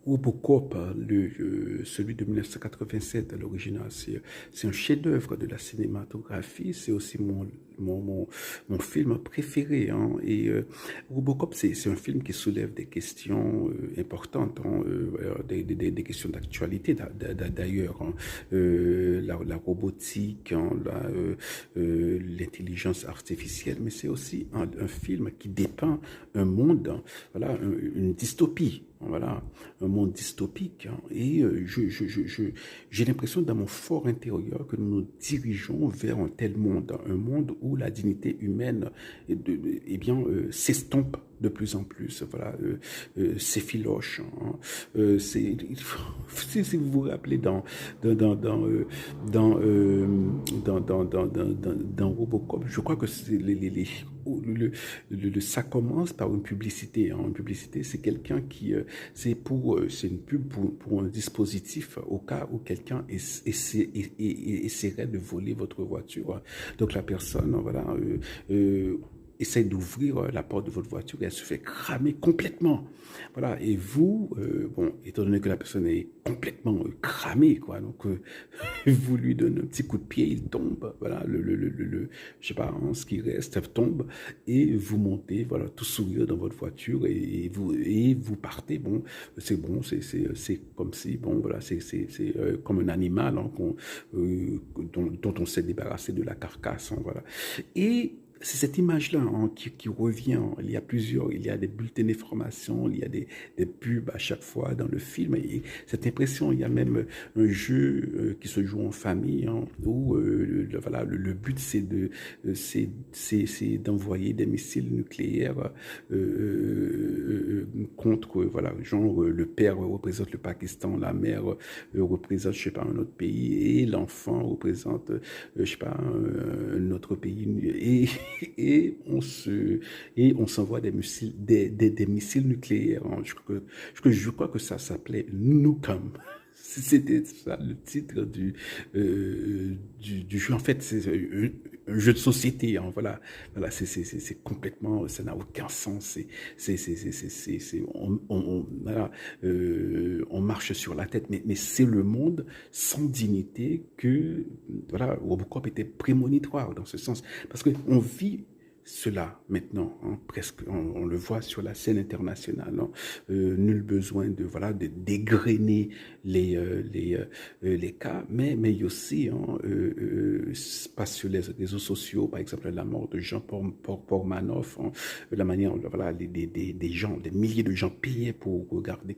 Robocop, hein, celui de 1987, l'original, c'est un chef-d'œuvre de la cinématographie. C'est aussi mon, mon, mon film préféré, hein. Et Robocop, c'est un film qui soulève des questions importantes, hein, des questions d'actualité d'ailleurs, hein. La robotique, hein, l'intelligence artificielle, mais c'est aussi un film qui dépeint un monde, hein, voilà, une dystopie. Voilà, un monde dystopique, hein. Et j'ai l'impression dans mon fort intérieur que nous nous dirigeons vers un tel monde, un monde où la dignité humaine eh bien, s'estompe de plus en plus. Voilà, s'effiloche, hein. Si vous vous rappelez dans, dans, dans, euh, dans, euh, dans Robocop, je crois que ça commence par une publicité, hein. Une publicité, c'est quelqu'un qui c'est une pub pour un dispositif au cas où quelqu'un essaierait de voler votre voiture. Donc la personne, voilà, essaie d'ouvrir la porte de votre voiture et elle se fait cramer complètement. Voilà. Et vous, bon, étant donné que la personne est complètement cramée, quoi, donc vous lui donnez un petit coup de pied, il tombe. Voilà, je sais pas, hein, ce qui reste tombe et vous montez, voilà, tout sourire dans votre voiture et vous partez. Bon, c'est comme si, bon, voilà, c'est comme un animal, hein, dont on s'est débarrassé de la carcasse, hein, voilà. Et c'est cette image-là, hein, qui revient, hein. Il y a des bulletins d'information, il y a des pubs à chaque fois dans le film. Et cette impression, il y a même un jeu qui se joue en famille, hein, où voilà, le but c'est d'envoyer des missiles nucléaires contre, voilà, genre le père représente le Pakistan, la mère représente, je sais pas, un autre pays, et l'enfant représente, je sais pas, un autre pays, et on s'envoie des missiles nucléaires, hein. Je crois que ça s'appelait Nukem. C'était ça le titre du jeu. En fait, c'est un jeu de société, hein. Voilà, voilà, c'est complètement, ça n'a aucun sens. Voilà, on marche sur la tête, mais c'est le monde sans dignité que, voilà, Robocop était prémonitoire dans ce sens. Parce qu'on vit cela maintenant, hein, presque, on le voit sur la scène internationale, hein. Nul besoin de, voilà, de dégrainer les cas, mais il y a aussi, hein, passe sur les réseaux sociaux, par exemple la mort de Jean Pormanoff, hein, la manière, voilà, des gens, des milliers de gens payaient pour regarder